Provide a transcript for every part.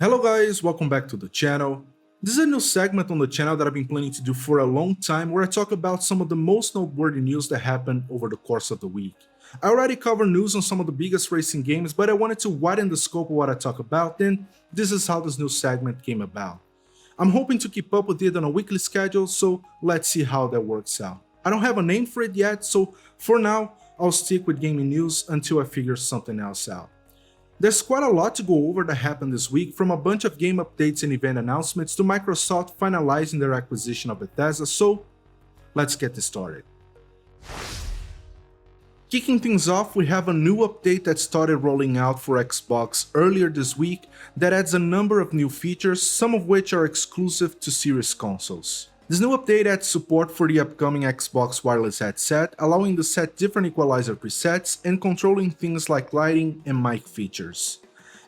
Hello guys, welcome back to the channel. This is a new segment on the channel that I've been planning to do for a long time where I talk about some of the most noteworthy news that happened over the course of the week. I already covered news on some of the biggest racing games, but I wanted to widen the scope of what I talk about, and this is how this new segment came about. I'm hoping to keep up with it on a weekly schedule, so let's see how that works out. I don't have a name for it yet, so for now, I'll stick with gaming news until I figure something else out. There's quite a lot to go over that happened this week, from a bunch of game updates and event announcements to Microsoft finalizing their acquisition of Bethesda, so let's get this started. Kicking things off, we have a new update that started rolling out for Xbox earlier this week that adds a number of new features, some of which are exclusive to Series consoles. This new update adds support for the upcoming Xbox wireless headset, allowing to set different equalizer presets and controlling things like lighting and mic features.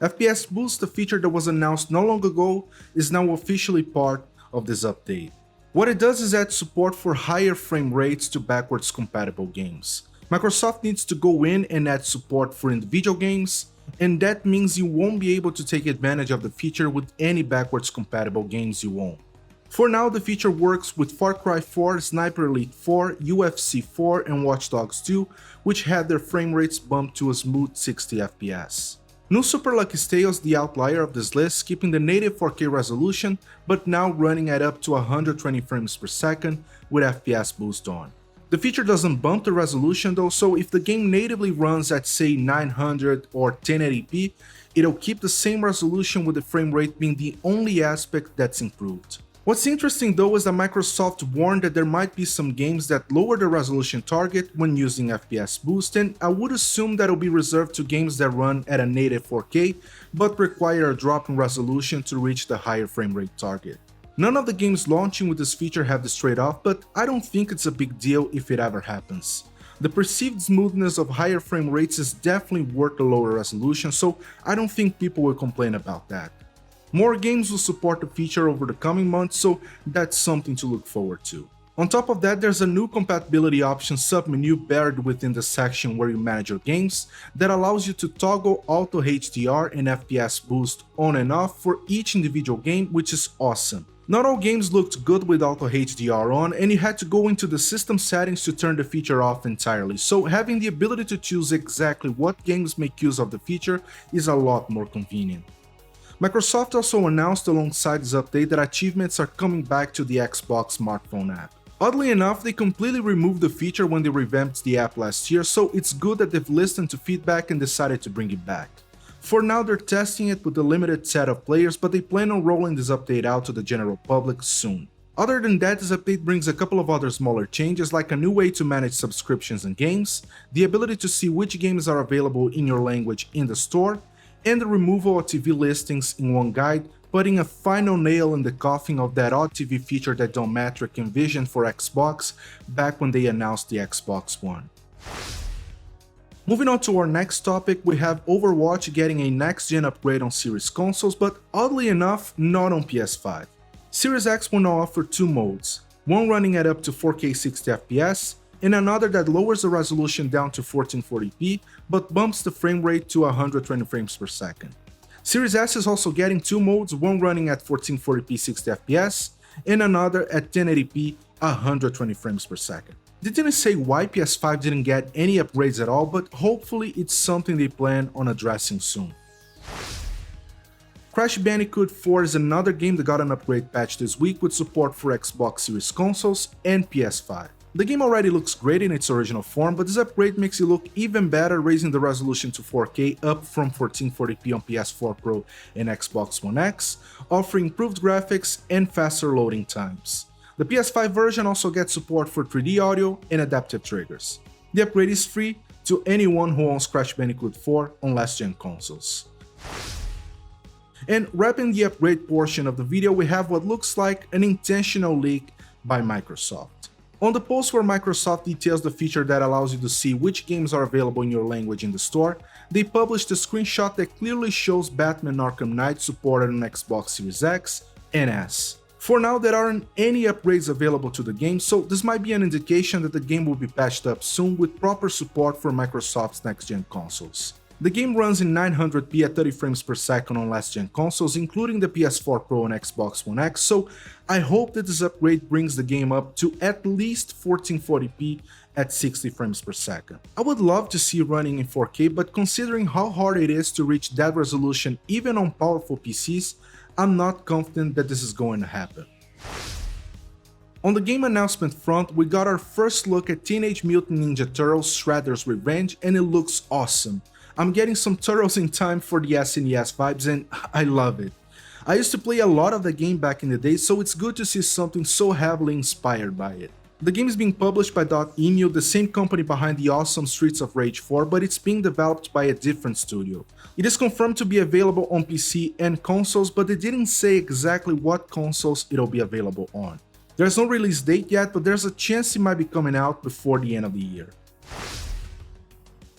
FPS Boost, a feature that was announced not long ago, is now officially part of this update. What it does is add support for higher frame rates to backwards compatible games. Microsoft needs to go in and add support for individual games, and that means you won't be able to take advantage of the feature with any backwards compatible games you own. For now, the feature works with Far Cry 4, Sniper Elite 4, UFC 4, and Watch Dogs 2, which had their frame rates bumped to a smooth 60 FPS. New Super Lucky's Tale is the outlier of this list, keeping the native 4K resolution, but now running at up to 120 frames per second with FPS boost on. The feature doesn't bump the resolution though, so if the game natively runs at say 900 or 1080p, it'll keep the same resolution with the frame rate being the only aspect that's improved. What's interesting though is that Microsoft warned that there might be some games that lower the resolution target when using FPS boost, and I would assume that it'll be reserved to games that run at a native 4K but require a drop in resolution to reach the higher frame rate target. None of the games launching with this feature have this trade-off, but I don't think it's a big deal if it ever happens. The perceived smoothness of higher frame rates is definitely worth the lower resolution, so I don't think people will complain about that. More games will support the feature over the coming months, so that's something to look forward to. On top of that, there's a new compatibility option submenu buried within the section where you manage your games that allows you to toggle Auto HDR and FPS boost on and off for each individual game, which is awesome. Not all games looked good with Auto HDR on, and you had to go into the system settings to turn the feature off entirely, so having the ability to choose exactly what games make use of the feature is a lot more convenient. Microsoft also announced alongside this update that achievements are coming back to the Xbox smartphone app. Oddly enough, they completely removed the feature when they revamped the app last year, so it's good that they've listened to feedback and decided to bring it back. For now, they're testing it with a limited set of players, but they plan on rolling this update out to the general public soon. Other than that, this update brings a couple of other smaller changes, like a new way to manage subscriptions and games, the ability to see which games are available in your language in the store, and the removal of TV listings in one guide, putting a final nail in the coffin of that odd TV feature that Don Matrick envisioned for Xbox back when they announced the Xbox One. Moving on to our next topic, we have Overwatch getting a next-gen upgrade on Series consoles, but oddly enough, not on PS5. Series X will now offer two modes, one running at up to 4K 60 FPS, and another that lowers the resolution down to 1440p, but bumps the frame rate to 120 frames per second. Series S is also getting two modes, one running at 1440p 60 FPS, and another at 1080p 120 frames per second. They didn't say why PS5 didn't get any upgrades at all, but hopefully it's something they plan on addressing soon. Crash Bandicoot 4 is another game that got an upgrade patch this week with support for Xbox Series consoles and PS5. The game already looks great in its original form, but this upgrade makes it look even better, raising the resolution to 4K up from 1440p on PS4 Pro and Xbox One X, offering improved graphics and faster loading times. The PS5 version also gets support for 3D audio and adaptive triggers. The upgrade is free to anyone who owns Crash Bandicoot 4 on last-gen consoles. And wrapping the upgrade portion of the video, we have what looks like an intentional leak by Microsoft. On the post where Microsoft details the feature that allows you to see which games are available in your language in the store, they published a screenshot that clearly shows Batman Arkham Knight supported on Xbox Series X and S. For now, there aren't any upgrades available to the game, so this might be an indication that the game will be patched up soon with proper support for Microsoft's next-gen consoles. The game runs in 900p at 30 frames per second on last-gen consoles, including the PS4 Pro and Xbox One X, so I hope that this upgrade brings the game up to at least 1440p at 60 frames per second. I would love to see it running in 4K, but considering how hard it is to reach that resolution even on powerful PCs, I'm not confident that this is going to happen. On the game announcement front, we got our first look at Teenage Mutant Ninja Turtles Shredder's Revenge, and it looks awesome. I'm getting some Turtles in time for the SNES vibes and I love it. I used to play a lot of the game back in the day, so it's good to see something so heavily inspired by it. The game is being published by .emu, the same company behind the awesome Streets of Rage 4, but it's being developed by a different studio. It is confirmed to be available on PC and consoles, but they didn't say exactly what consoles it'll be available on. There's no release date yet, but there's a chance it might be coming out before the end of the year.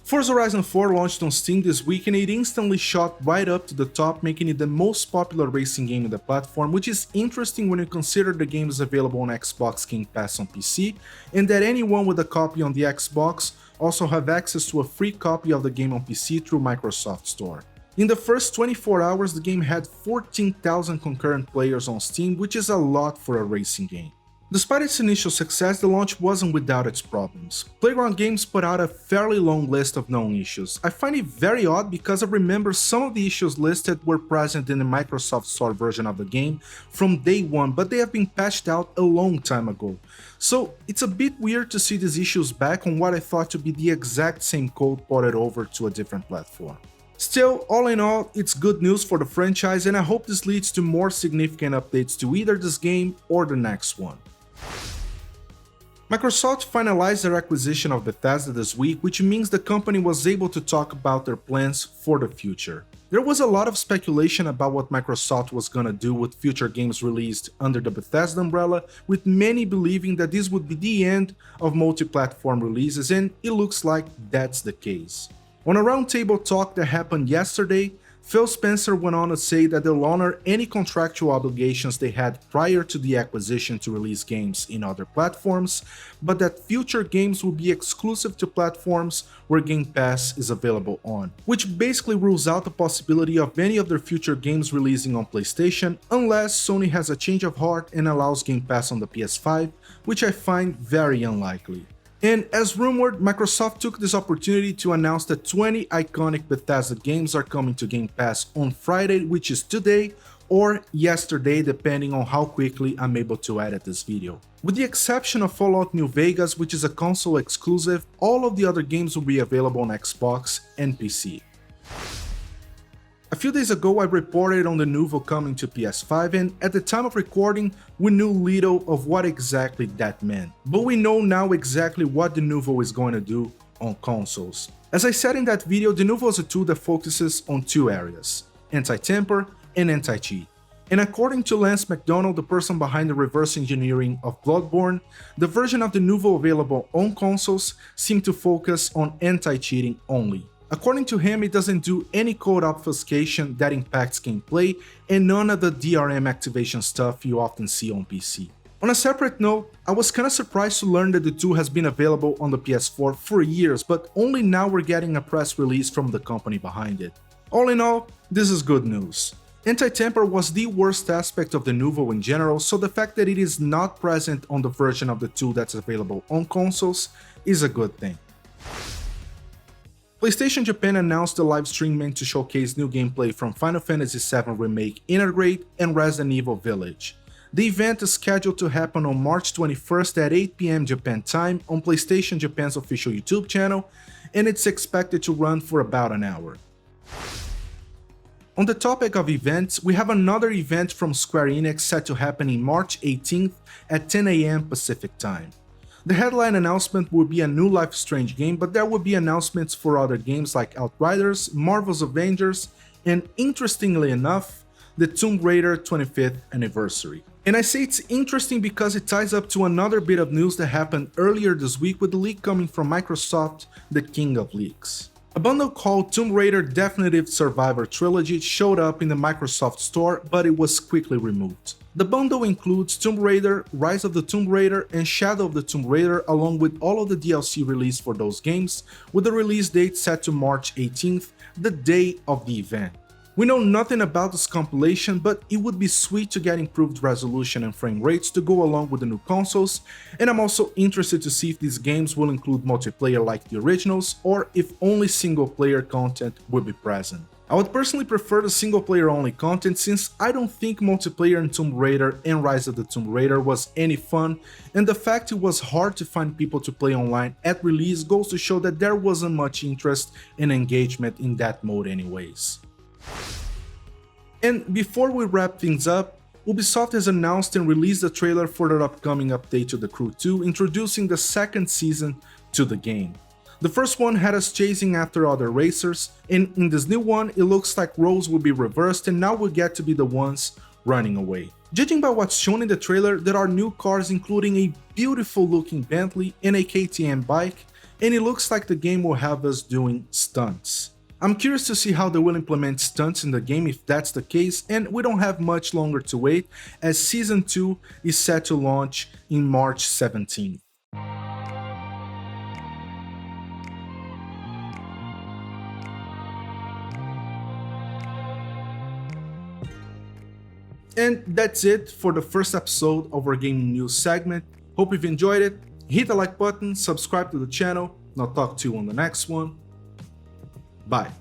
Forza Horizon 4 launched on Steam this week and it instantly shot right up to the top, making it the most popular racing game in the platform, which is interesting when you consider the game is available on Xbox Game Pass on PC, and that anyone with a copy on the Xbox also have access to a free copy of the game on PC through Microsoft Store. In the first 24 hours, the game had 14,000 concurrent players on Steam, which is a lot for a racing game. Despite its initial success, the launch wasn't without its problems. Playground Games put out a fairly long list of known issues. I find it very odd because I remember some of the issues listed were present in the Microsoft Store version of the game from day one, but they have been patched out a long time ago. So it's a bit weird to see these issues back on what I thought to be the exact same code ported over to a different platform. Still, all in all, it's good news for the franchise and I hope this leads to more significant updates to either this game or the next one. Microsoft finalized their acquisition of Bethesda this week, which means the company was able to talk about their plans for the future. There was a lot of speculation about what Microsoft was gonna do with future games released under the Bethesda umbrella, with many believing that this would be the end of multi-platform releases, and it looks like that's the case. On a roundtable talk that happened yesterday, Phil Spencer went on to say that they'll honor any contractual obligations they had prior to the acquisition to release games in other platforms, but that future games will be exclusive to platforms where Game Pass is available on, which basically rules out the possibility of any of their future games releasing on PlayStation unless Sony has a change of heart and allows Game Pass on the PS5, which I find very unlikely. And as rumored, Microsoft took this opportunity to announce that 20 iconic Bethesda games are coming to Game Pass on Friday, which is today, or yesterday depending on how quickly I'm able to edit this video. With the exception of Fallout New Vegas, which is a console exclusive, all of the other games will be available on Xbox and PC. A few days ago I reported on the Nuvo coming to PS5 and at the time of recording we knew little of what exactly that meant. But we know now exactly what the Nuvo is going to do on consoles. As I said in that video, the Nuvo is a tool that focuses on two areas: anti-tamper and anti-cheat. And according to Lance McDonald, the person behind the reverse engineering of Bloodborne, the version of the Nuvo available on consoles seemed to focus on anti-cheating only. According to him, it doesn't do any code obfuscation that impacts gameplay and none of the DRM activation stuff you often see on PC. On a separate note, I was kinda surprised to learn that the tool has been available on the PS4 for years, but only now we're getting a press release from the company behind it. All in all, this is good news. Anti-tamper was the worst aspect of the Nuvo in general, so the fact that it is not present on the version of the tool that's available on consoles is a good thing. PlayStation Japan announced a live stream meant to showcase new gameplay from Final Fantasy VII Remake Integrate and Resident Evil Village. The event is scheduled to happen on March 21st at 8 PM Japan time on PlayStation Japan's official YouTube channel, and it's expected to run for about an hour. On the topic of events, we have another event from Square Enix set to happen in March 18th at 10 AM Pacific time. The headline announcement will be a new Life is Strange game, but there will be announcements for other games like Outriders, Marvel's Avengers, and interestingly enough, the Tomb Raider 25th anniversary. And I say it's interesting because it ties up to another bit of news that happened earlier this week with the leak coming from Microsoft, the king of leaks. A bundle called Tomb Raider Definitive Survivor Trilogy showed up in the Microsoft Store, but it was quickly removed. The bundle includes Tomb Raider, Rise of the Tomb Raider, and Shadow of the Tomb Raider, along with all of the DLC released for those games, with the release date set to March 18th, the day of the event. We know nothing about this compilation, but it would be sweet to get improved resolution and frame rates to go along with the new consoles, and I'm also interested to see if these games will include multiplayer like the originals, or if only single player content will be present. I would personally prefer the single player only content, since I don't think multiplayer in Tomb Raider and Rise of the Tomb Raider was any fun, and the fact it was hard to find people to play online at release goes to show that there wasn't much interest and engagement in that mode anyways. And before we wrap things up, Ubisoft has announced and released a trailer for their upcoming update to The Crew 2, introducing the second season to the game. The first one had us chasing after other racers, and in this new one it looks like roles will be reversed and now we get to be the ones running away. Judging by what's shown in the trailer, there are new cars including a beautiful looking Bentley and a KTM bike, and it looks like the game will have us doing stunts. I'm curious to see how they will implement stunts in the game if that's the case, and we don't have much longer to wait, as Season 2 is set to launch in March 17th. And that's it for the first episode of our gaming news segment. Hope you've enjoyed it. Hit the like button, subscribe to the channel, and I'll talk to you on the next one. Bye.